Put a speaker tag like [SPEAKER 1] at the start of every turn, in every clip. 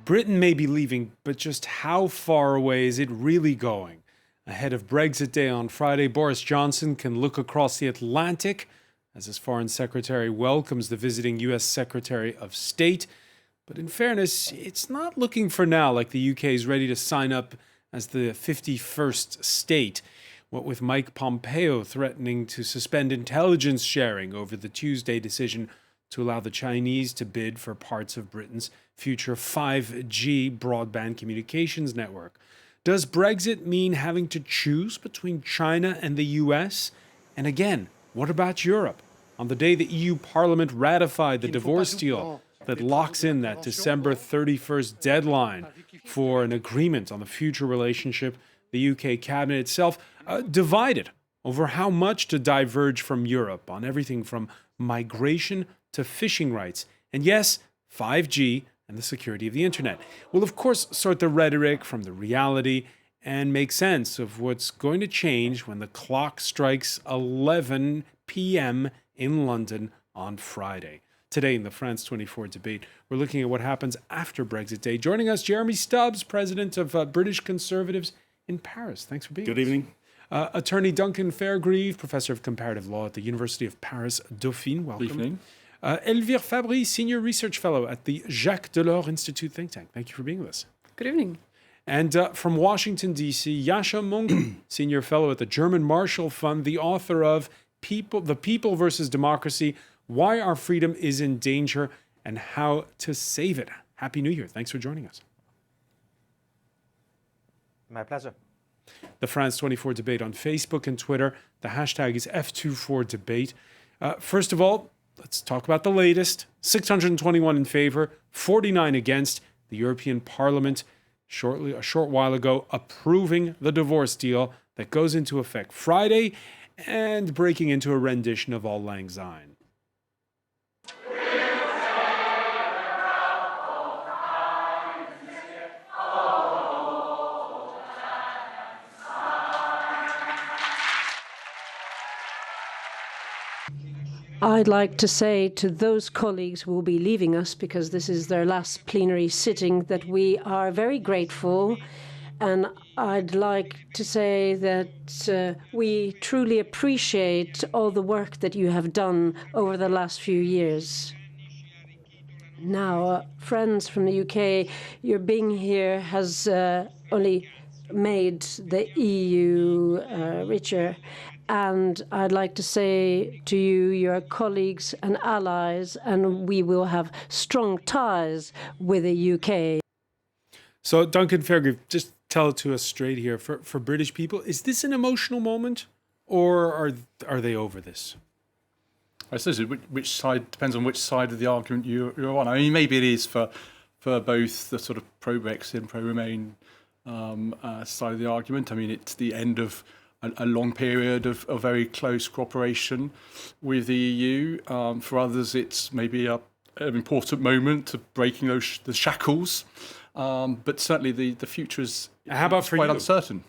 [SPEAKER 1] Britain may be leaving, but just how far away is it really going? Ahead of Brexit Day on Friday, Boris Johnson can look across the Atlantic as his foreign secretary welcomes the visiting US Secretary of State. But in fairness, it's not looking for now like the UK is ready to sign up as the 51st state. What with Mike Pompeo threatening to suspend intelligence sharing over the Tuesday decision to allow the Chinese to bid for parts of Britain's future 5G broadband communications network. Does Brexit mean having to choose between China and the US? And again, what about Europe? On the day the EU Parliament ratified the divorce deal that locks in that December 31st deadline for an agreement on the future relationship, the UK cabinet itself divided over how much to diverge from Europe on everything from migration to fishing rights. And yes, 5G and the security of the internet will, of course, sort the rhetoric from the reality and make sense of what's going to change when the clock strikes 11 p.m. in London on Friday. Today in the France 24 debate, we're looking at what happens after Brexit Day. Joining us, Jeremy Stubbs, president of British Conservatives in Paris. Thanks for being with us.
[SPEAKER 2] Good evening.
[SPEAKER 1] Attorney Duncan Fairgrieve, professor of comparative law at the University of Paris Dauphine. Welcome.
[SPEAKER 2] Good evening.
[SPEAKER 1] Elvire Fabry, senior research fellow at the Jacques Delors Institute think tank. Thank you for being with us.
[SPEAKER 3] Good evening.
[SPEAKER 1] And from Washington, D.C., Yasha Munk, senior fellow at the German Marshall Fund, the author of The People versus Democracy, Why Our Freedom is in Danger and How to Save It. Happy New Year. Thanks for joining us.
[SPEAKER 4] My pleasure.
[SPEAKER 1] The France 24 debate on Facebook and Twitter. The hashtag is F24debate. First of all, let's talk about the latest. 621 in favor, 49 against. The European Parliament a short while ago approving the divorce deal that goes into effect Friday and breaking into a rendition of Auld Lang Syne.
[SPEAKER 3] I'd like to say to those colleagues who will be leaving us, because this is their last plenary sitting, that we are very grateful. And I'd like to say that we truly appreciate all the work that you have done over the last few years. Now, friends from the UK, your being here has only made the EU richer. And I'd like to say to you, your colleagues and allies, and we will have strong ties with the UK.
[SPEAKER 1] So, Duncan Fairgrieve, just tell it to us straight here. For British people, is this an emotional moment, or are they over this?
[SPEAKER 2] I suppose which side depends on which side of the argument you're on. I mean, maybe it is for both the sort of pro-Brexit and pro-Remain side of the argument. I mean, it's the end of a long period of very close cooperation with the EU. For others, it's maybe an important moment of breaking the shackles. But certainly the future is quite uncertain.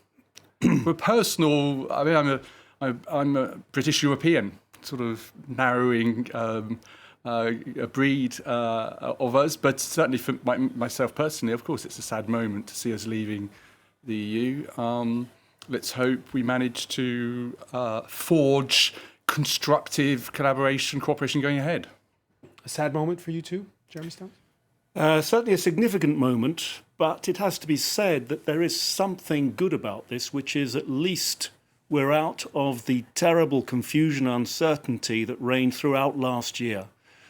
[SPEAKER 2] For personal, I mean, I'm a British European, sort of narrowing a breed of us. But certainly for myself personally, of course, it's a sad moment to see us leaving the EU. Let's hope we manage to forge constructive collaboration, cooperation going ahead.
[SPEAKER 1] A sad moment for you too, Jeremy Stubbs?
[SPEAKER 5] Certainly a significant moment, but it has to be said that there is something good about this, which is at least we're out of the terrible confusion and uncertainty that reigned throughout last year.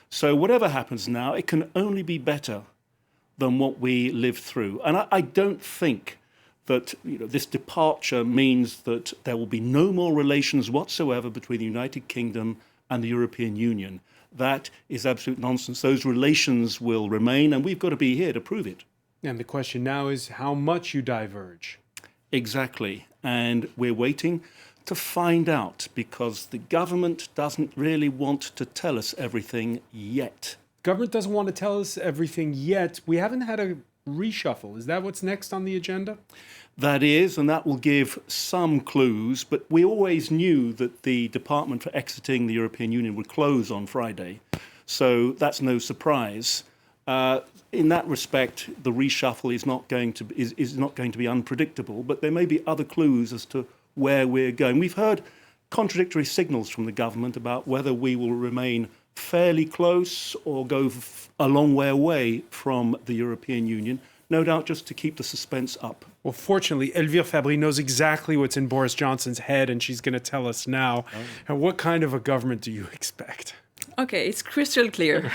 [SPEAKER 5] So whatever happens now, it can only be better than what we lived through. And I don't think that this departure means that there will be no more relations whatsoever between the United Kingdom and the European Union. That is absolute nonsense. Those relations will remain, and we've got to be here to prove it.
[SPEAKER 1] And the question now is how much you diverge.
[SPEAKER 5] Exactly. And we're waiting to find out, because the government doesn't really want to tell us everything yet.
[SPEAKER 1] Government doesn't want to tell us everything yet. We haven't had a reshuffle. Is that what's next on the agenda?
[SPEAKER 5] That is, and that will give some clues, but we always knew that the Department for Exiting the European Union would close on Friday, so that's no surprise. In that respect, the reshuffle is not going to be unpredictable, but there may be other clues as to where we're going. We've heard contradictory signals from the government about whether we will remain fairly close or go a long way away from the European Union, no doubt just to keep the suspense up.
[SPEAKER 1] Well, fortunately, Elvire Fabry knows exactly what's in Boris Johnson's head, and she's going to tell us now. And what kind of a government do you expect?
[SPEAKER 4] Okay, it's crystal clear.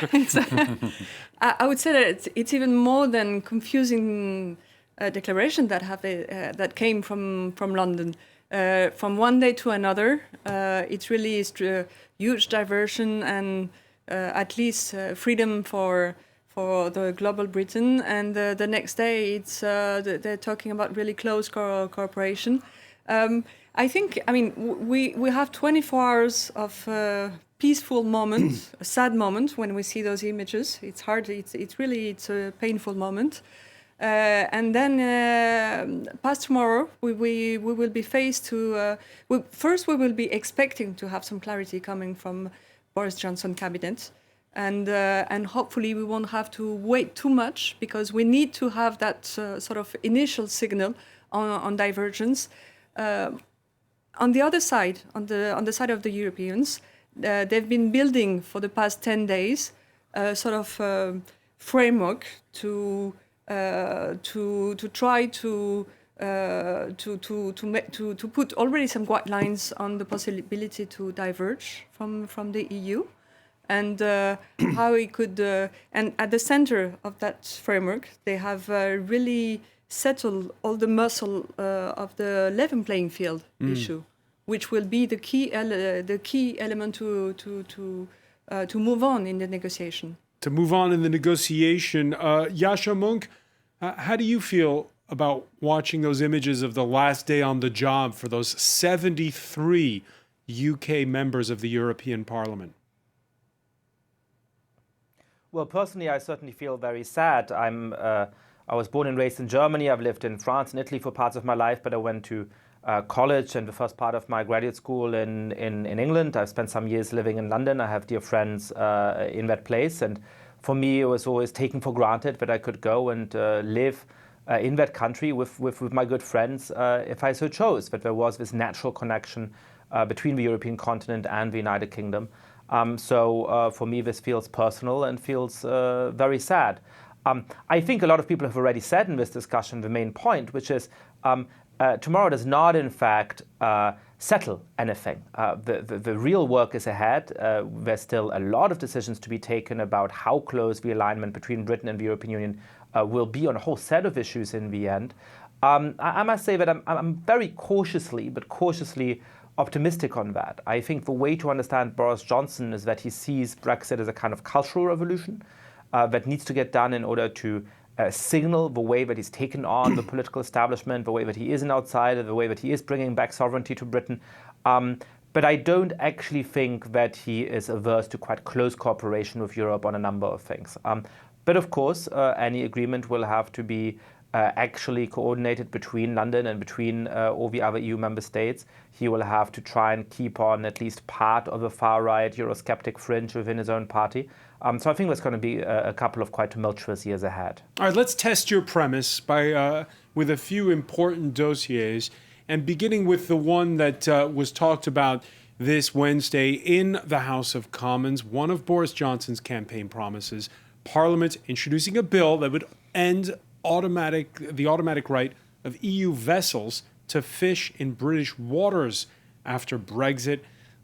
[SPEAKER 4] I would say that it's even more than confusing declaration that came from London. From one day to another, it really is a huge diversion and at least freedom for the global Britain. And the next day, it's they're talking about really close cooperation. I think, we have 24 hours of peaceful moment, a sad moment when we see those images. It's hard. It's a painful moment. And then past tomorrow, we will be faced to. First, we will be expecting to have some clarity coming from Boris Johnson cabinet, and hopefully we won't have to wait too much because we need to have that sort of initial signal on divergence. On the other side, on the side of the Europeans, they've been building for the past 10 days a sort of framework to try to put already some guidelines on the possibility to diverge from the EU, and how it could. And at the center of that framework, they have really settled all the muscle of the level playing field issue, which will be the key element to move on in the negotiation.
[SPEAKER 1] To move on in the negotiation, Yasha Monk, how do you feel about watching those images of the last day on the job for those 73 UK members of the European Parliament?
[SPEAKER 6] Well, personally, I certainly feel very sad. I was born and raised in Germany. I've lived in France and Italy for parts of my life, but I went to college and the first part of my graduate school in England. I've spent some years living in London. I have dear friends in that place. And for me, it was always taken for granted that I could go and live in that country with my good friends if I so chose, that there was this natural connection between the European continent and the United Kingdom. So for me, this feels personal and feels very sad. I think a lot of people have already said in this discussion the main point, which is tomorrow does not, in fact, settle anything. The real work is ahead. There's still a lot of decisions to be taken about how close the alignment between Britain and the European Union will be on a whole set of issues in the end. I must say that I'm very cautiously optimistic on that. I think the way to understand Boris Johnson is that he sees Brexit as a kind of cultural revolution that needs to get done in order to signal the way that he's taken on the political establishment, the way that he is an outsider, the way that he is bringing back sovereignty to Britain. But I don't actually think that he is averse to quite close cooperation with Europe on a number of things. But of course, any agreement will have to be actually coordinated between London and between all the other EU member states. He will have to try and keep on at least part of the far-right Eurosceptic fringe within his own party. So I think there's going to be a couple of quite tumultuous years ahead.
[SPEAKER 1] All right, let's test your premise with a few important dossiers, and beginning with the one that was talked about this Wednesday in the House of Commons, one of Boris Johnson's campaign promises, Parliament introducing a bill that would end the automatic right of EU vessels to fish in British waters after Brexit.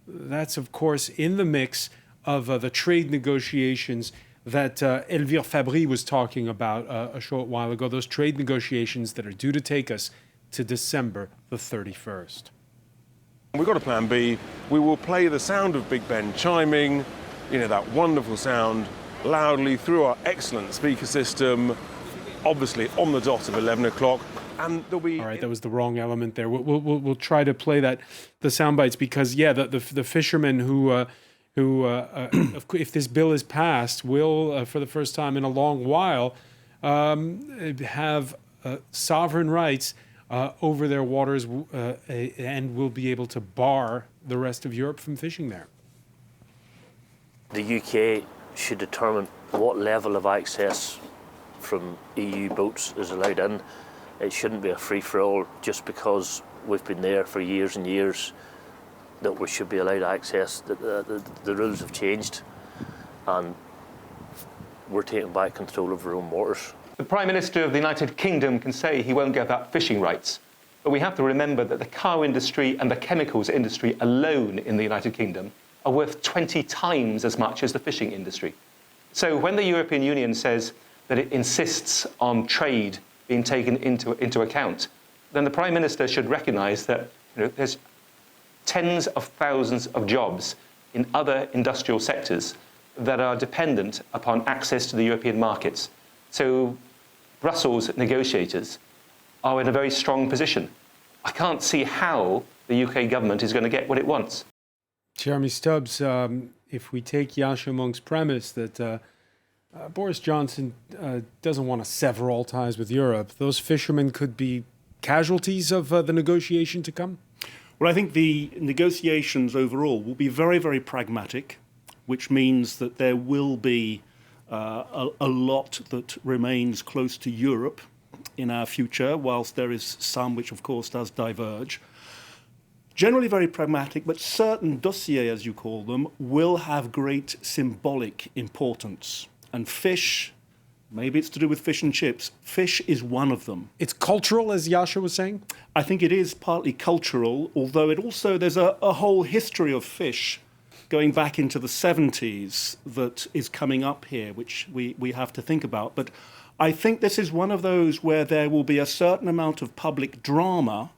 [SPEAKER 1] That's, of course, in the mix of the trade negotiations that Elvire Fabry was talking about a short while ago, those trade negotiations that are due to take us to December the 31st.
[SPEAKER 7] We've got a plan B. We will play the sound of Big Ben chiming, that wonderful sound, loudly through our excellent speaker system, obviously on the dot of 11 o'clock. And there'll be...
[SPEAKER 1] All right, that was the wrong element there. We'll try to play the sound bites because, the fishermen who if this bill is passed, will, for the first time in a long while, have sovereign rights over their waters and will be able to bar the rest of Europe from fishing there.
[SPEAKER 8] The UK should determine what level of access from EU boats is allowed in. It shouldn't be a free-for-all just because we've been there for years and years that we should be allowed access. The rules have changed and we're taking back control of our own waters.
[SPEAKER 9] The Prime Minister of the United Kingdom can say he won't give up fishing rights, but we have to remember that the car industry and the chemicals industry alone in the United Kingdom are worth 20 times as much as the fishing industry. So when the European Union says that it insists on trade being taken into account, then the Prime Minister should recognise that there's tens of thousands of jobs in other industrial sectors that are dependent upon access to the European markets. So Brussels negotiators are in a very strong position. I can't see how the UK government is going to get what it wants.
[SPEAKER 1] Jeremy Stubbs, if we take Yasha Monk's premise that Boris Johnson doesn't want to sever all ties with Europe, those fishermen could be casualties of the negotiation to come?
[SPEAKER 5] Well, I think the negotiations overall will be very, very pragmatic, which means that there will be a lot that remains close to Europe in our future, whilst there is some which, of course, does diverge. Generally very pragmatic, but certain dossiers, as you call them, will have great symbolic importance. And fish, maybe it's to do with fish and chips, fish is one of them.
[SPEAKER 1] It's cultural, as Yasha was saying?
[SPEAKER 5] I think it is partly cultural, although it also, there's a whole history of fish going back into the 70s that is coming up here, which we have to think about. But I think this is one of those where there will be a certain amount of public drama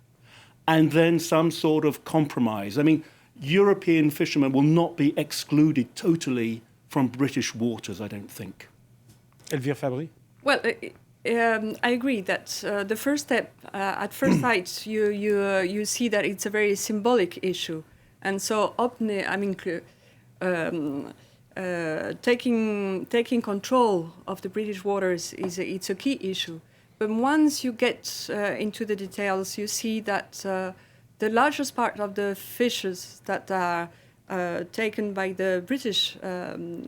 [SPEAKER 5] and then some sort of compromise. I mean, European fishermen will not be excluded totally from British waters, I don't think.
[SPEAKER 1] Elvire Fabry?
[SPEAKER 4] Well, I agree that the first step, at first sight, you see that it's a very symbolic issue. And so, taking control of the British waters it's a key issue. But once you get into the details, you see that the largest part of the fishes that are taken by the British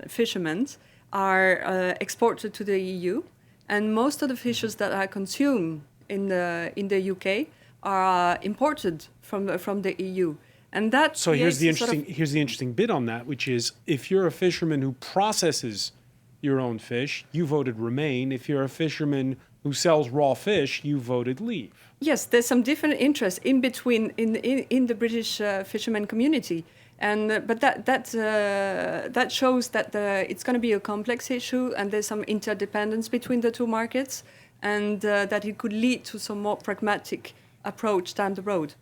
[SPEAKER 4] fishermen are exported to the EU, and most of the fishes that are consumed in the UK are imported from the EU. And that
[SPEAKER 1] so here's the interesting bit on that, which is if you're a fisherman who processes your own fish, you voted Remain. If you're a fisherman who sells raw fish, you voted Leave.
[SPEAKER 4] Yes, there's some different interests in between in the British fisherman community, and but that shows that it's going to be a complex issue, and there's some interdependence between the two markets, and that it could lead to some more pragmatic approach down the road.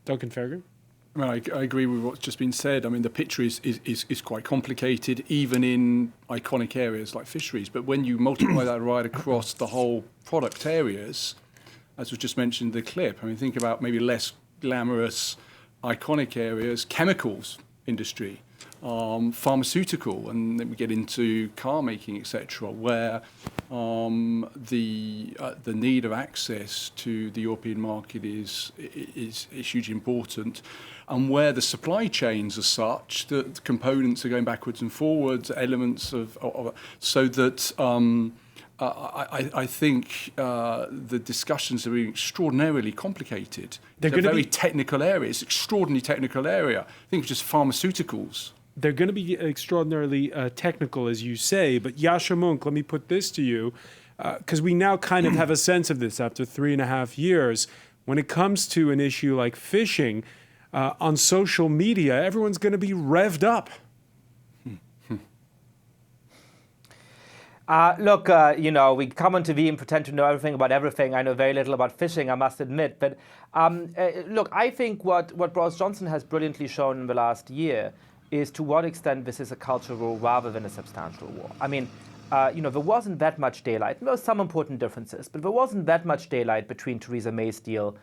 [SPEAKER 1] Duncan Ferguson?
[SPEAKER 2] Well, I agree with what's just been said. I mean, the picture is quite complicated, even in iconic areas like fisheries. But when you multiply that right across the whole product areas, as was just mentioned in the clip, I mean, think about maybe less glamorous iconic areas, chemicals industry, pharmaceutical, and then we get into car making, etc., where the need of access to the European market is hugely important, and where the supply chains are such that the components are going backwards and forwards, elements of so that I think the discussions are being extraordinarily complicated. It's a very technical area. It's an extraordinarily technical area. I think just pharmaceuticals.
[SPEAKER 1] They're going to be extraordinarily technical, as you say. But Yasha Monk, let me put this to you, because we now kind of have a sense of this after 3.5 years. When it comes to an issue like fishing, on social media, everyone's going to be revved up.
[SPEAKER 6] Look, we come on TV and pretend to know everything about everything. I know very little about fishing, I must admit. But look, I think what Boris Johnson has brilliantly shown in the last year is to what extent this is a cultural war rather than a substantial war. I mean, there wasn't that much daylight. There were some important differences, but there wasn't that much daylight between Theresa May's deal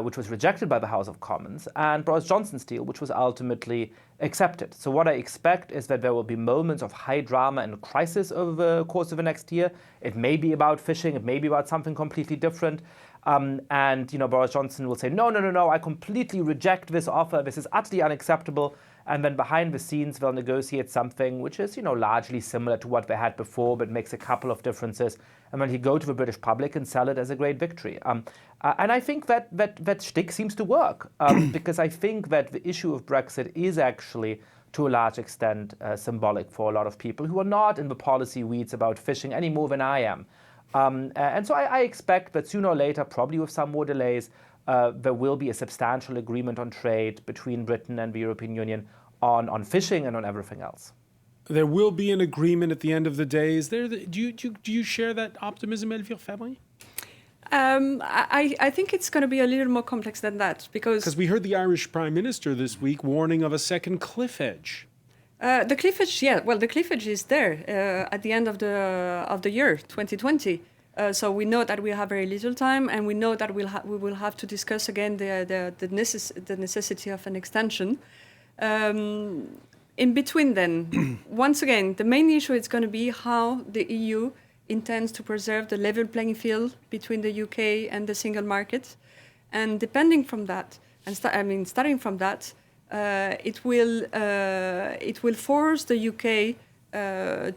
[SPEAKER 6] which was rejected by the House of Commons, and Boris Johnson's deal, which was ultimately accepted. So what I expect is that there will be moments of high drama and crisis over the course of the next year. It may be about fishing, it may be about something completely different. And Boris Johnson will say, no, I completely reject this offer. This is utterly unacceptable. And then behind the scenes, they'll negotiate something which is, largely similar to what they had before, but makes a couple of differences. And then he'll go to the British public and sell it as a great victory. And I think that shtick seems to work, because I think that the issue of Brexit is actually, to a large extent, symbolic for a lot of people who are not in the policy weeds about fishing any more than I am. And so I expect that sooner or later, probably with some more delays, there will be a substantial agreement on trade between Britain and the European Union on fishing and on everything else.
[SPEAKER 1] There will be an agreement at the end of the day. Is there? Do you share that optimism, Elvire Fabry?
[SPEAKER 4] I think it's going to be a little more complex than that because
[SPEAKER 1] we heard the Irish Prime Minister this week warning of a second cliff edge.
[SPEAKER 4] The cliff edge, yeah. Well, the cliff edge is there at the end of the year 2020. So we know that we have very little time, and we know that we will have to discuss again the necessity of an extension. In between then, once again, the main issue is going to be how the EU intends to preserve the level playing field between the UK and the single market. And depending from that, starting from that, it will force the UK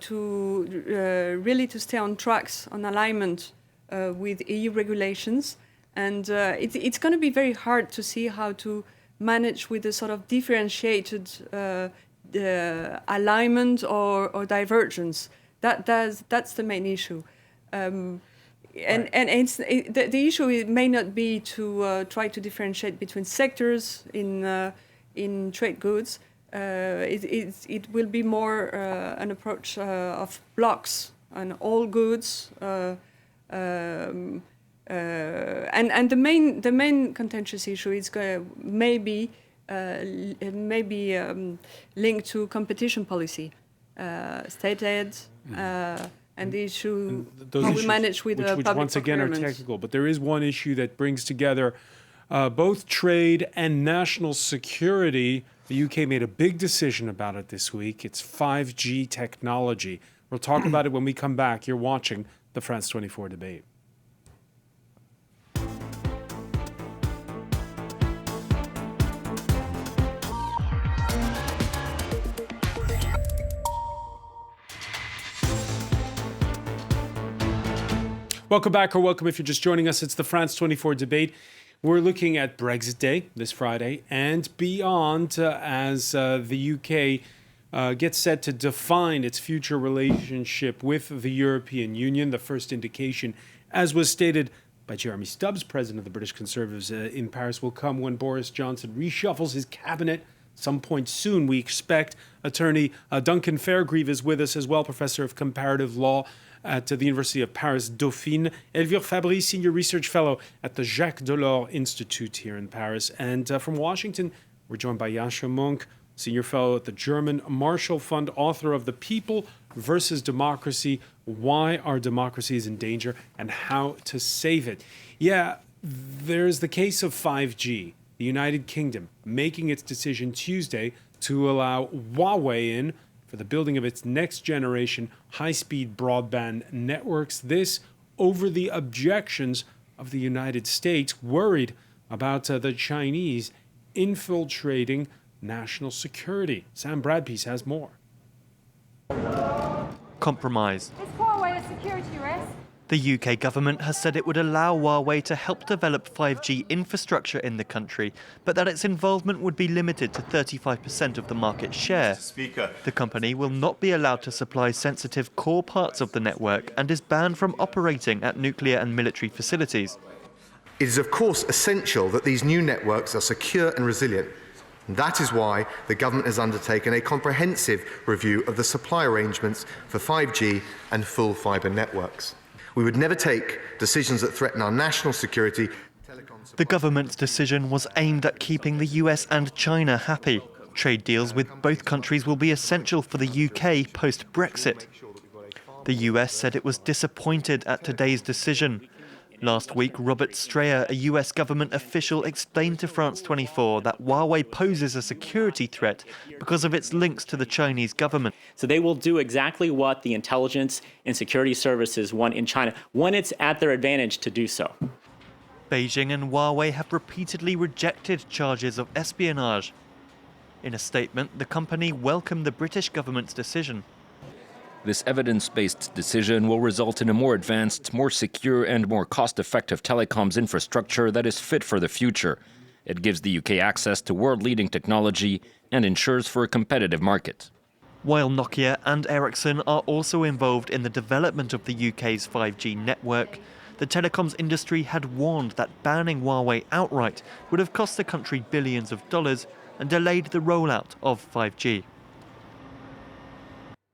[SPEAKER 4] to really to stay on tracks, on alignment with EU regulations. And it's going to be very hard to see how to manage with a sort of differentiated alignment or divergence. That's the main issue. And the issue may not be to try to differentiate between sectors in trade goods. It will be more an approach of blocks and all goods. And the main contentious issue is maybe linked to competition policy, state aid, and the issue how we manage with
[SPEAKER 1] which
[SPEAKER 4] public
[SPEAKER 1] once again are
[SPEAKER 4] procurement.
[SPEAKER 1] technical. But there is one issue that brings together both trade and national security. The UK made a big decision about it this week. It's 5G technology. We'll talk about it when we come back. You're watching the France 24 debate. Welcome back, or welcome if you're just joining us. It's the France 24 debate. We're looking at Brexit Day this Friday and beyond as the UK gets set to define its future relationship with the European Union. The first indication, as was stated by Jeremy Stubbs, president of the British Conservatives in Paris, will come when Boris Johnson reshuffles his cabinet some point soon, we expect. Attorney Duncan Fairgrieve is with us as well, professor of comparative law at the University of Paris Dauphine. Elvire Fabry, senior research fellow at the Jacques Delors Institute here in Paris. And from Washington, we're joined by Jascha Munk, senior fellow at the German Marshall Fund, author of The People versus Democracy, Why Our Democracy is in Danger and How to Save It. Yeah, there's the case of 5G. The United Kingdom making its decision Tuesday to allow Huawei in for the building of its next generation high-speed broadband networks. This over the objections of the United States, worried about the Chinese infiltrating national security. Sam Bradpiece has more.
[SPEAKER 10] Compromise.
[SPEAKER 11] Is Huawei a security risk?
[SPEAKER 10] The UK government has said it would allow Huawei to help develop 5G infrastructure in the country, but that its involvement would be limited to 35% of the market share. The company will not be allowed to supply sensitive core parts of the network and is banned from operating at nuclear and military facilities.
[SPEAKER 12] It is of course essential that these new networks are secure and resilient. That is why the government has undertaken a comprehensive review of the supply arrangements for 5G and full fibre networks. We would never take decisions that threaten our national security.
[SPEAKER 10] The government's decision was aimed at keeping the US and China happy. Trade deals with both countries will be essential for the UK post-Brexit. The US said it was disappointed at today's decision. Last week, Robert Strayer, a US government official, explained to France 24 that Huawei poses a security threat because of its links to the Chinese government.
[SPEAKER 13] So they will do exactly what the intelligence and security services want in China when it's at their advantage to do so.
[SPEAKER 10] Beijing and Huawei have repeatedly rejected charges of espionage. In a statement, the company welcomed the British government's decision.
[SPEAKER 14] This evidence-based decision will result in a more advanced, more secure and more cost-effective telecoms infrastructure that is fit for the future. It gives the UK access to world-leading technology and ensures for a competitive market.
[SPEAKER 10] While Nokia and Ericsson are also involved in the development of the UK's 5G network, the telecoms industry had warned that banning Huawei outright would have cost the country billions of dollars and delayed the rollout of 5G.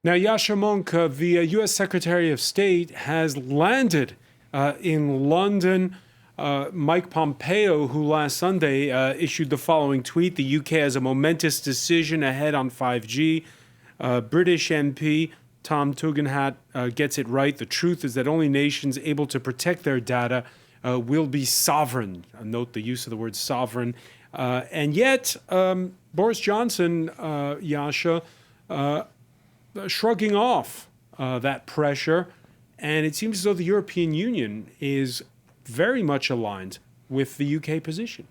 [SPEAKER 1] Now, Yasha Monk, the U.S. Secretary of State, has landed in London. Mike Pompeo, who last Sunday issued the following tweet: "The UK has a momentous decision ahead on 5G. British MP Tom Tugendhat gets it right. The truth is that only nations able to protect their data will be sovereign." Note the use of the word sovereign. And yet, Boris Johnson, Yasha, shrugging off that pressure. And it seems as though the European Union is very much aligned with the UK position.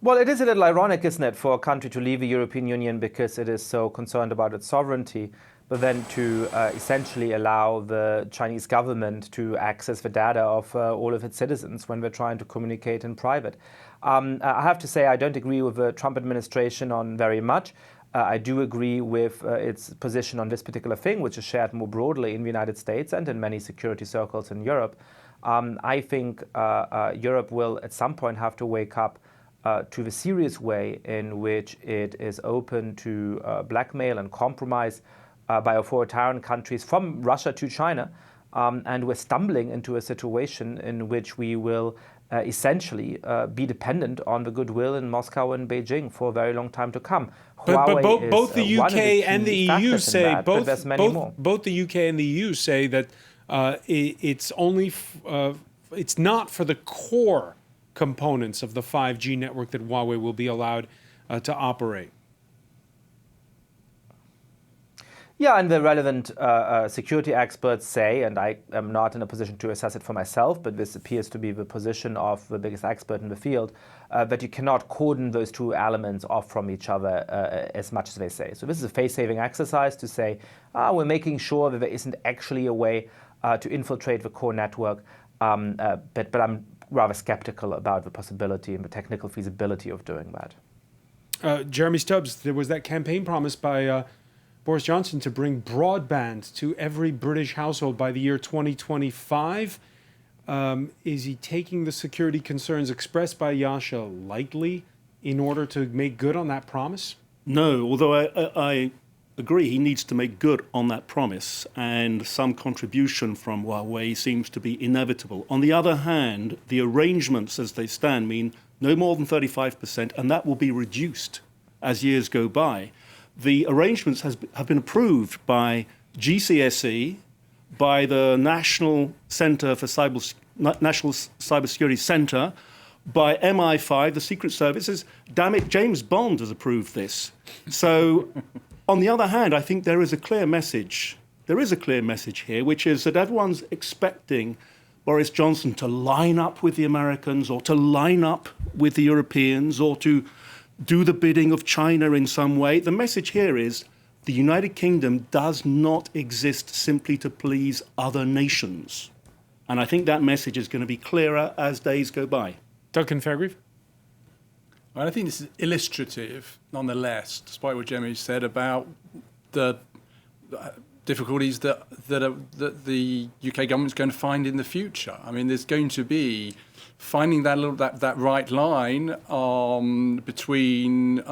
[SPEAKER 6] Well, it is a little ironic, isn't it, for a country to leave the European Union because it is so concerned about its sovereignty, but then to essentially allow the Chinese government to access the data of all of its citizens when they're trying to communicate in private. I have to say I don't agree with the Trump administration on very much. I do agree with its position on this particular thing, which is shared more broadly in the United States and in many security circles in Europe. I think Europe will at some point have to wake up to the serious way in which it is open to blackmail and compromise by authoritarian countries from Russia to China. And we're stumbling into a situation in which we will essentially be dependent on the goodwill in Moscow and Beijing for a very long time to come.
[SPEAKER 1] But both the UK and the EU say both the UK and the EU say that it's only it's not for the core components of the 5G network that Huawei will be allowed to operate.
[SPEAKER 6] Yeah, and the relevant security experts say, and I am not in a position to assess it for myself, but this appears to be the position of the biggest expert in the field, that you cannot cordon those two elements off from each other as much as they say. So this is a face-saving exercise to say, we're making sure that there isn't actually a way to infiltrate the core network, but I'm rather skeptical about the possibility and the technical feasibility of doing that.
[SPEAKER 1] Jeremy Stubbs, there was that campaign promise by Boris Johnson to bring broadband to every British household by the year 2025. Is he taking the security concerns expressed by Yasha lightly in order to make good on that promise?
[SPEAKER 5] No, although I agree he needs to make good on that promise, and some contribution from Huawei seems to be inevitable. On the other hand, the arrangements as they stand mean no more than 35%, and that will be reduced as years go by. The arrangements have been approved by GCSE, by the National Cybersecurity Centre, by MI5, the Secret Services. Damn it, James Bond has approved this. So, on the other hand, I think there is a clear message. There is a clear message here, which is that everyone's expecting Boris Johnson to line up with the Americans or to line up with the Europeans or to do the bidding of China in some way. The message here is the United Kingdom does not exist simply to please other nations. And I think that message is going to be clearer as days go by.
[SPEAKER 1] Duncan Fairgrieve?
[SPEAKER 2] I think this is illustrative, nonetheless, despite what Jeremy said about the difficulties that the UK government's going to find in the future. I mean, there's going to be finding that right line between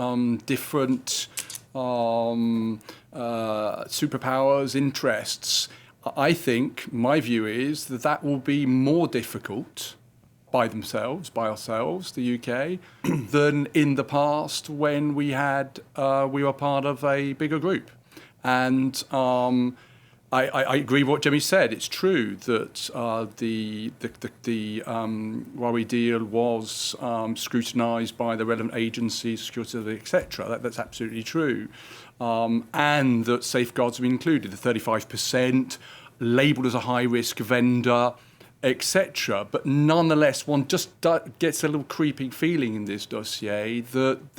[SPEAKER 2] different superpowers' interests. I think my view is that will be more difficult by ourselves, the UK, than in the past when we were part of a bigger group. And I agree with what Jimmy said. It's true that the Huawei deal was scrutinised by the relevant agencies, security, etc. That's absolutely true, and that safeguards have been included. The 35% labelled as a high-risk vendor, etc. But nonetheless, one just gets a little creeping feeling in this dossier that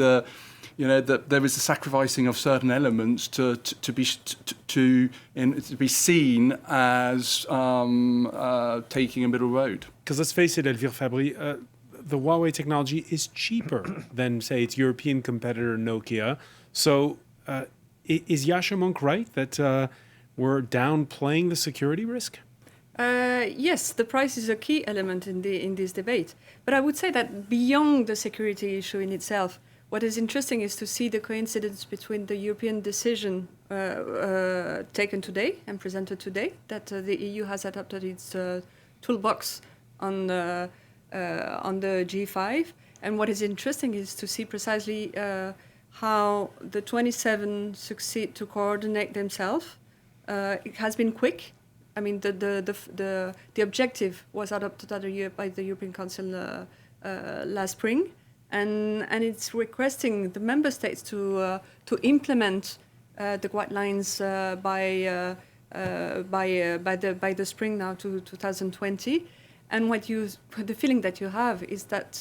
[SPEAKER 2] that there is a sacrificing of certain elements to be seen as taking a middle road.
[SPEAKER 1] Because let's face it, Elvire Fabry, the Huawei technology is cheaper than, say, its European competitor Nokia. So is Yasha Monk right that we're downplaying the security risk?
[SPEAKER 4] Yes, the price is a key element in this debate. But I would say that beyond the security issue in itself, what is interesting is to see the coincidence between the European decision taken today and presented today, that the EU has adopted its toolbox on the G5. And what is interesting is to see precisely how the 27 succeed to coordinate themselves. It has been quick. I mean, the objective was adopted by the European Council last spring. And it's requesting the member states to implement the guidelines by the spring now to 2020. And the feeling that you have is that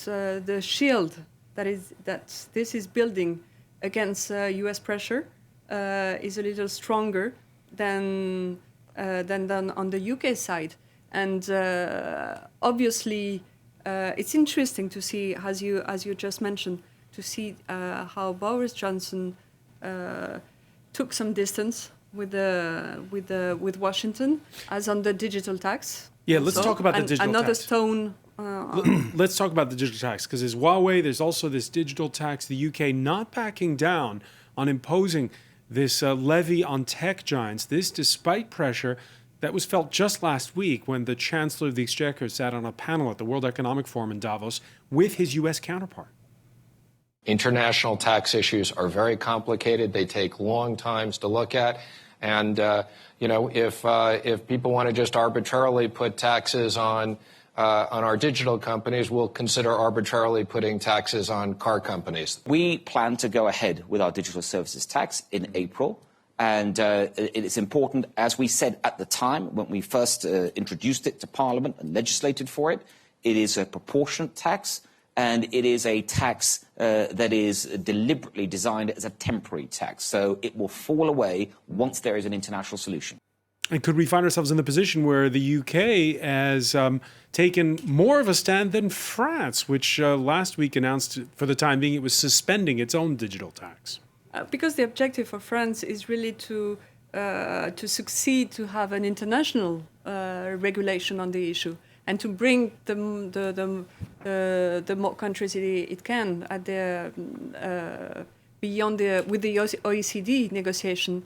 [SPEAKER 4] the shield that this is building against U.S. pressure is a little stronger than on the UK side, and obviously. It's interesting to see, as you just mentioned, to see how Boris Johnson took some distance with Washington, as on the digital tax.
[SPEAKER 1] Yeah, let's talk about the digital
[SPEAKER 4] another
[SPEAKER 1] tax.
[SPEAKER 4] stone.
[SPEAKER 1] Let's talk about the digital tax, because there's Huawei, there's also this digital tax. The UK not backing down on imposing this levy on tech giants. This despite pressure that was felt just last week when the Chancellor of the Exchequer sat on a panel at the World Economic Forum in Davos with his U.S. counterpart.
[SPEAKER 15] International tax issues are very complicated. They take long times to look at. And, if people want to just arbitrarily put taxes on our digital companies, we'll consider arbitrarily putting taxes on car companies.
[SPEAKER 16] We plan to go ahead with our digital services tax in April. And it is important, as we said at the time when we first introduced it to Parliament and legislated for it, it is a proportionate tax, and it is a tax that is deliberately designed as a temporary tax. So it will fall away once there is an international solution.
[SPEAKER 1] And could we find ourselves in the position where the UK has taken more of a stand than France, which last week announced for the time being it was suspending its own digital tax?
[SPEAKER 4] Because the objective for France is really to succeed to have an international regulation on the issue and to bring the more countries it can at beyond with the OECD negotiation.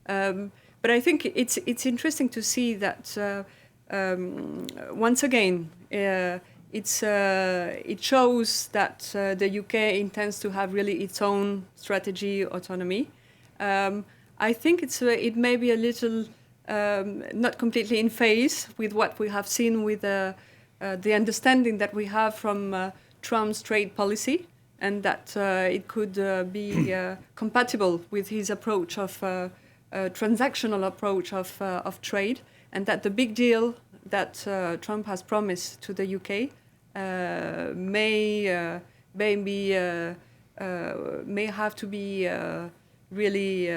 [SPEAKER 4] But I think it's interesting to see that once again. It shows that the UK intends to have really its own strategy autonomy. I think it may be a little not completely in phase with what we have seen with the understanding that we have from Trump's trade policy, and that it could be compatible with his approach of transactional approach of trade, and that the big deal that Trump has promised to the UK may have to be really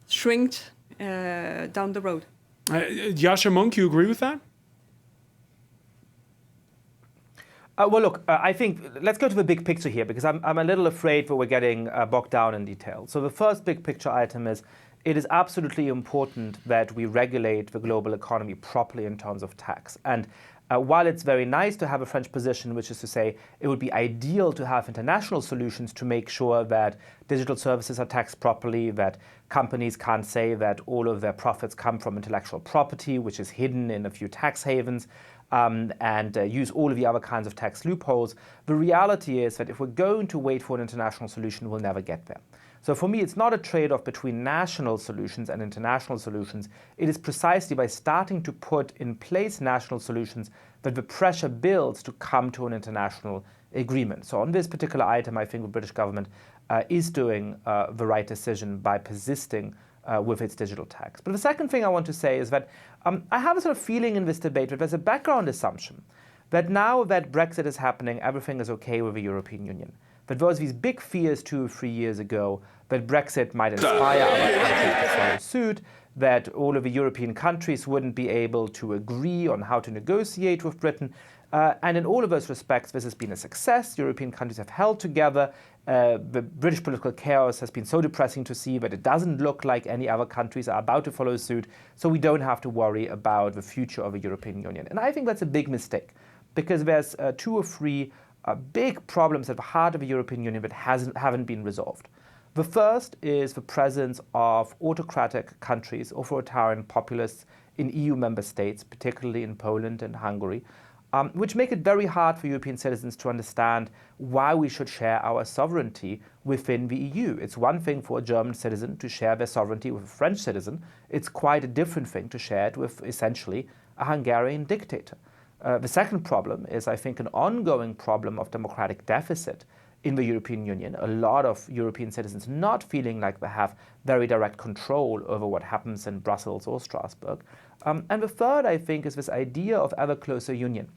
[SPEAKER 4] shrinked down the road.
[SPEAKER 1] Yasha Monk, you agree with that?
[SPEAKER 6] Well, look, I think let's go to the big picture here, because I'm a little afraid that we're getting bogged down in detail. So the first big picture item is it is absolutely important that we regulate the global economy properly in terms of tax. And while it's very nice to have a French position, which is to say it would be ideal to have international solutions to make sure that digital services are taxed properly, that companies can't say that all of their profits come from intellectual property, which is hidden in a few tax havens. and use all of the other kinds of tax loopholes. The reality is that if we're going to wait for an international solution, we'll never get there. So for me, it's not a trade-off between national solutions and international solutions. It is precisely by starting to put in place national solutions that the pressure builds to come to an international agreement. So on this particular item, I think the British government is doing the right decision by persisting with its digital tax. But the second thing I want to say is that I have a sort of feeling in this debate that there's a background assumption that now that Brexit is happening, everything is okay with the European Union. That there was these big fears 2 or 3 years ago that Brexit might inspire other countries to follow suit, that all of the European countries wouldn't be able to agree on how to negotiate with Britain. And in all of those respects, this has been a success. European countries have held together. The British political chaos has been so depressing to see that it doesn't look like any other countries are about to follow suit, so we don't have to worry about the future of the European Union. And I think that's a big mistake, because there's 2 or 3 big problems at the heart of the European Union that haven't been resolved. The first is the presence of autocratic countries, authoritarian populists in EU member states, particularly in Poland and Hungary, which make it very hard for European citizens to understand why we should share our sovereignty within the EU. It's one thing for a German citizen to share their sovereignty with a French citizen. It's quite a different thing to share it with essentially a Hungarian dictator. The second problem is, I think, an ongoing problem of democratic deficit in the European Union. A lot of European citizens not feeling like they have very direct control over what happens in Brussels or Strasbourg. And the third, I think, is this idea of ever closer union,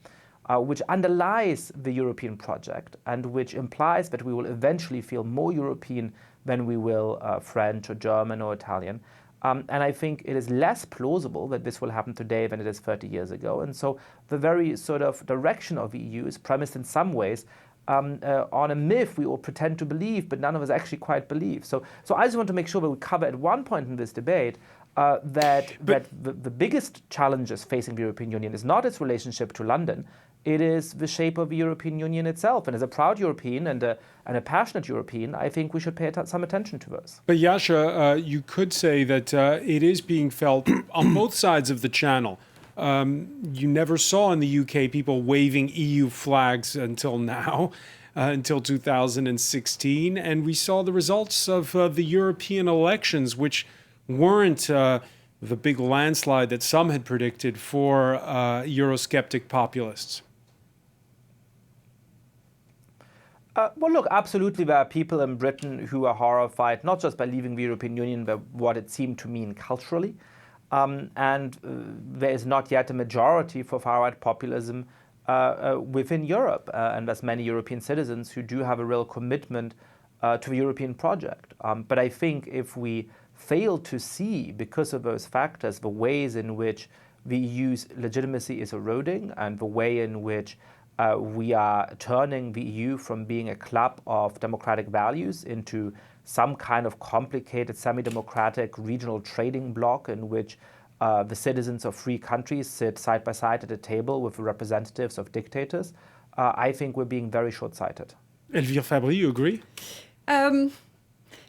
[SPEAKER 6] which underlies the European project and which implies that we will eventually feel more European than we will French or German or Italian. And I think it is less plausible that this will happen today than it is 30 years ago. And so the very sort of direction of the EU is premised in some ways on a myth we all pretend to believe, but none of us actually quite believe. So I just want to make sure that we cover at one point in this debate that the biggest challenges facing the European Union is not its relationship to London. It is the shape of the European Union itself. And as a proud European and a passionate European, I think we should pay some attention to those.
[SPEAKER 1] But Yasha, you could say that it is being felt on both sides of the channel. You never saw in the UK people waving EU flags until now, until 2016. And we saw the results of the European elections, which weren't the big landslide that some had predicted for Eurosceptic populists.
[SPEAKER 6] Well, look, absolutely there are people in Britain who are horrified, not just by leaving the European Union, but what it seemed to mean culturally. And there is not yet a majority for far-right populism within Europe. And there's many European citizens who do have a real commitment to the European project. But I think if we fail to see, because of those factors, the ways in which the EU's legitimacy is eroding and the way in which we are turning the EU from being a club of democratic values into some kind of complicated, semi-democratic regional trading bloc in which the citizens of free countries sit side by side at a table with the representatives of dictators, I think we're being very short-sighted.
[SPEAKER 1] Elvire Fabry, you agree?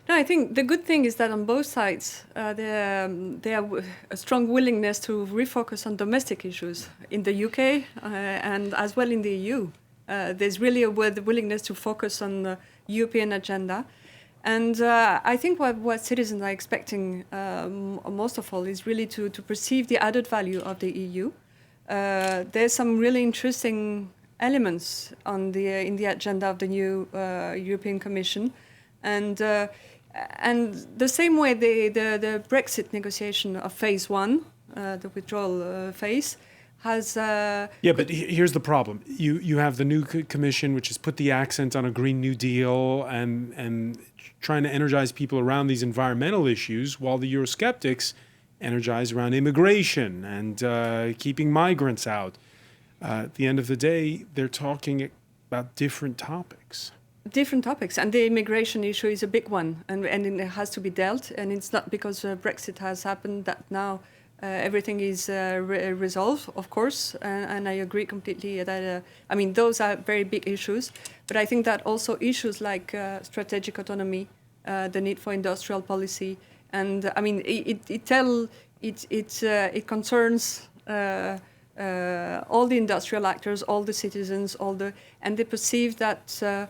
[SPEAKER 4] No, I think the good thing is that on both sides, there are a strong willingness to refocus on domestic issues in the UK and as well in the EU. There's really a willingness to focus on the European agenda. And I think what citizens are expecting most of all is really to perceive the added value of the EU. There's some really interesting elements on in the agenda of the new European Commission. And the same way the Brexit negotiation of phase 1, the withdrawal phase, has...
[SPEAKER 1] Yeah, but here's the problem. You have the new commission, which has put the accent on a Green New Deal and trying to energize people around these environmental issues, while the Eurosceptics energize around immigration and keeping migrants out. At the end of the day, they're talking about different topics.
[SPEAKER 4] Different topics, and the immigration issue is a big one, and it has to be dealt. And it's not because Brexit has happened that now everything is resolved, of course. And I agree completely that I mean those are very big issues. But I think that also issues like strategic autonomy, the need for industrial policy, and I mean it concerns all the industrial actors, all the citizens, and they perceive that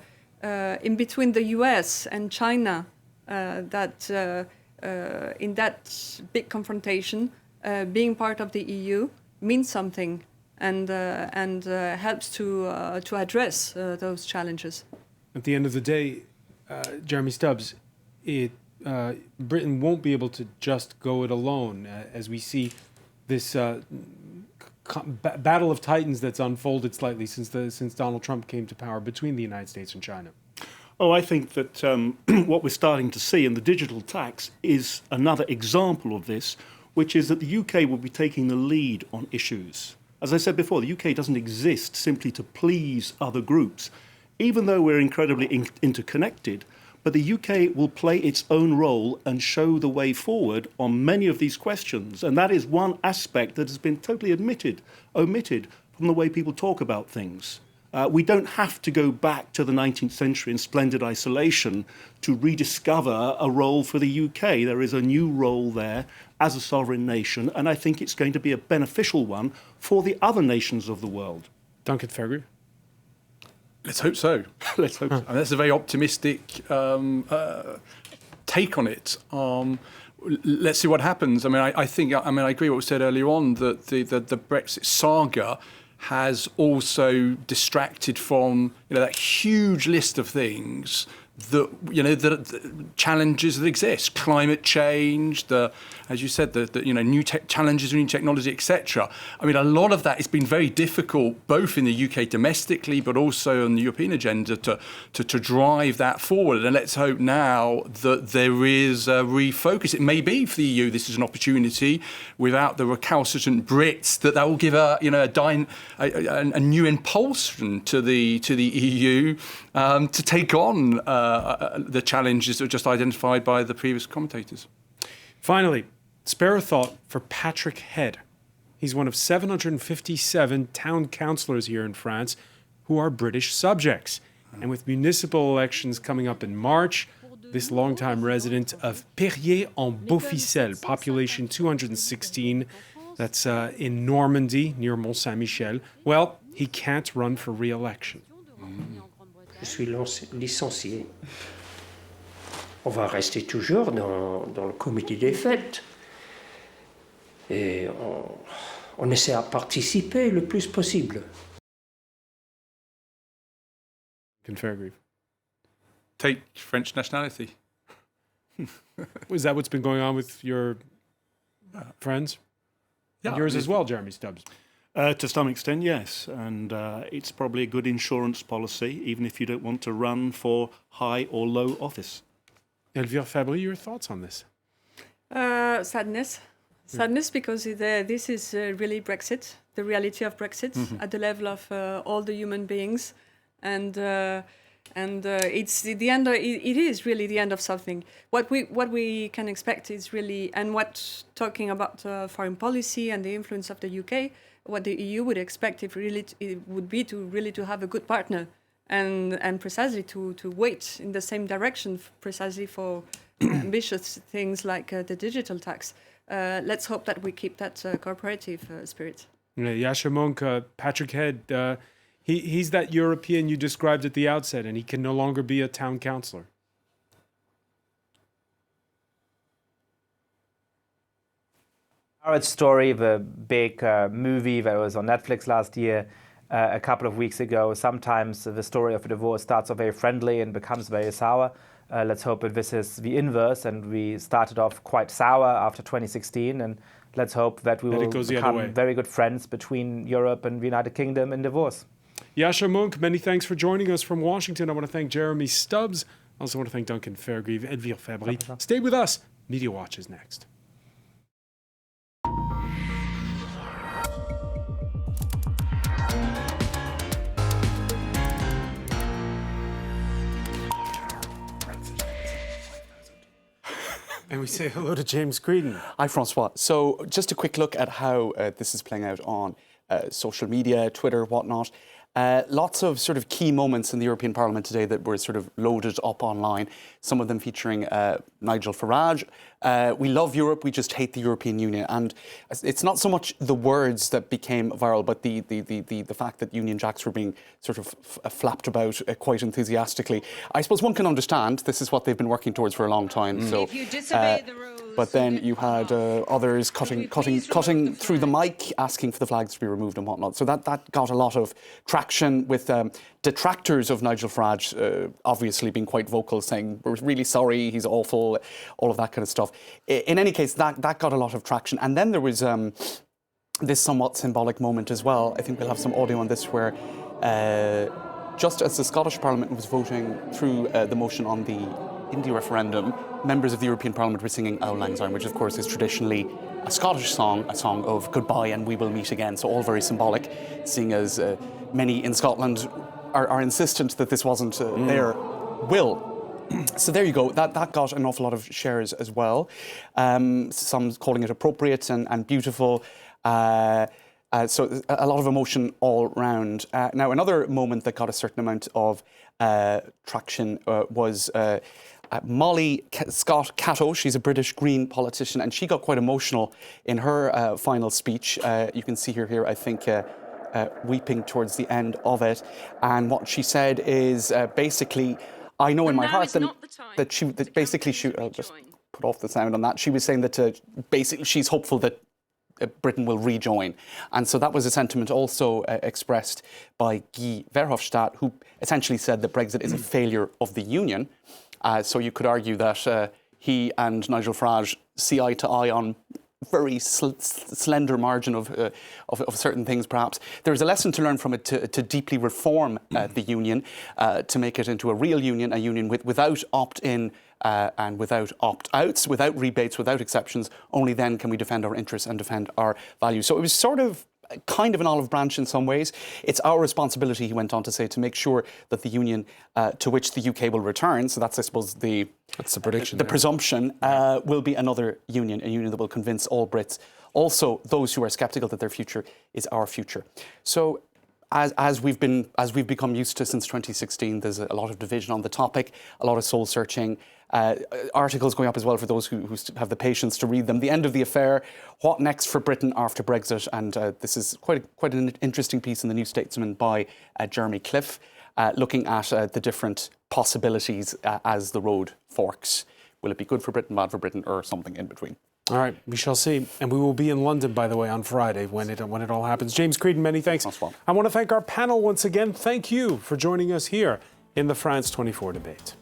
[SPEAKER 4] in between the US and China, in that big confrontation, being part of the EU means something and helps to address those challenges.
[SPEAKER 1] At the end of the day, Jeremy Stubbs, Britain won't be able to just go it alone, as we see this battle of titans that's unfolded slightly since Donald Trump came to power between the United States and China.
[SPEAKER 5] Oh, I think that what we're starting to see in the digital tax is another example of this, which is that the UK will be taking the lead on issues. As I said before, the UK doesn't exist simply to please other groups, even though we're incredibly interconnected. But the UK will play its own role and show the way forward on many of these questions. And that is one aspect that has been totally omitted from the way people talk about things. We don't have to go back to the 19th century in splendid isolation to rediscover a role for the UK. There is a new role there as a sovereign nation, and I think it's going to be a beneficial one for the other nations of the world.
[SPEAKER 1] Duncan Fairgrieve?
[SPEAKER 2] Let's hope so. Let's hope so. And that's a very optimistic take on it. Let's see what happens. I mean, I agree with what was said earlier on, that the Brexit saga has also distracted from that huge list of things that the challenges that exist, climate change, as you said, new challenges, new technology, etc. I mean, a lot of that has been very difficult, both in the UK domestically, but also on the European agenda to drive that forward. And let's hope now that there is a refocus. It may be for the EU. This is an opportunity without the recalcitrant Brits that will give a new impulsion to the EU to take on the challenges that were just identified by the previous commentators.
[SPEAKER 1] Finally, spare a thought for Patrick Head. He's one of 757 town councillors here in France who are British subjects. And with municipal elections coming up in March, this longtime resident of Perrier-en-Beauficelle, population 216, that's in Normandy, near Mont-Saint-Michel, well, he can't run for re-election.
[SPEAKER 17] Je suis licencié. On va rester toujours dans le comité des fêtes. Et on essaie à participer le plus possible.
[SPEAKER 1] Fairgrieve.
[SPEAKER 2] Take French nationality.
[SPEAKER 1] Is that what's been going on with your friends?
[SPEAKER 2] Yeah,
[SPEAKER 1] yours as well, Jeremy Stubbs.
[SPEAKER 5] To some extent, yes. And it's probably a good insurance policy, even if you don't want to run for high or low office.
[SPEAKER 1] Elvire Fabry, your thoughts on this?
[SPEAKER 4] Sadness. Sadness because this is really Brexit, the reality of Brexit at the level of all the human beings. And it's the end. It is really the end of something. What we can expect is really, and what talking about foreign policy and the influence of the UK, what the EU would expect it would be to have a good partner, and precisely to wait in the same direction, precisely for ambitious things like the digital tax. Let's hope that we keep that cooperative spirit.
[SPEAKER 1] Yasha Monk, Patrick Head. He's that European you described at the outset, and he can no longer be a town councillor.
[SPEAKER 6] Our story, the big movie that was on Netflix last year, a couple of weeks ago. Sometimes the story of a divorce starts off very friendly and becomes very sour. Let's hope that this is the inverse, and we started off quite sour after 2016, and let's hope that we will become very good friends between Europe and the United Kingdom in divorce.
[SPEAKER 1] Yasha Monk, many thanks for joining us from Washington. I want to thank Jeremy Stubbs. I also want to thank Duncan Fairgrieve, Elvire Fabry. Stay with us. Media Watch is next. And we say hello to James Creedon.
[SPEAKER 18] Hi, Francois. So just a quick look at how this is playing out on social media, Twitter, whatnot. Lots of sort of key moments in the European Parliament today that were sort of loaded up online, some of them featuring Nigel Farage, we love Europe, we just hate the European Union. And it's not so much the words that became viral, but the fact that Union Jacks were being sort of flapped about quite enthusiastically. I suppose one can understand this is what they've been working towards for a long time. So,
[SPEAKER 11] if you disobey the rules,
[SPEAKER 18] but then you had others cutting through the mic, asking for the flags to be removed and whatnot. So that got a lot of traction with detractors of Nigel Farage obviously being quite vocal, saying, we're really sorry, he's awful, all of that kind of stuff. In any case, that got a lot of traction. And then there was this somewhat symbolic moment as well. I think we'll have some audio on this where just as the Scottish Parliament was voting through the motion on the India referendum, members of the European Parliament were singing Auld Lang Syne, which of course is traditionally a Scottish song, a song of goodbye and we will meet again. So all very symbolic, seeing as many in Scotland are insistent that this wasn't their will. So there you go. That got an awful lot of shares as well. Some calling it appropriate and beautiful. So a lot of emotion all round. Now, another moment that got a certain amount of traction was Molly Scott Cato. She's a British Green politician, and she got quite emotional in her final speech. You can see her here, I think, weeping towards the end of it. And what she said is basically, I know in my heart that basically she I'll just put off the sound on that. She was saying that basically she's hopeful that Britain will rejoin. And so that was a sentiment also expressed by Guy Verhofstadt, who essentially said that Brexit is a failure of the Union. So you could argue that he and Nigel Farage see eye to eye on very slender margin of certain things, perhaps. There is a lesson to learn from it to deeply reform the union, to make it into a real union, a union without opt-in and without opt-outs, without rebates, without exceptions. Only then can we defend our interests and defend our values. So it was sort of kind of an olive branch in some ways. It's our responsibility, he went on to say, to make sure that the union to which the UK will return, so that's, I suppose, that's the prediction, the presumption, will be another union, a union that will convince all Brits, also those who are sceptical that their future is our future. So as we've become used to since 2016, there's a lot of division on the topic, a lot of soul searching. Articles going up as well for those who have the patience to read them. The end of the affair, what next for Britain after Brexit? And this is quite an interesting piece in the New Statesman by Jeremy Cliff, looking at the different possibilities as the road forks. Will it be good for Britain, bad for Britain, or something in between?
[SPEAKER 1] All right, we shall see. And we will be in London, by the way, on Friday when it all happens. James Creedon, many thanks. I want to thank our panel once again. Thank you for joining us here in the France 24 debate.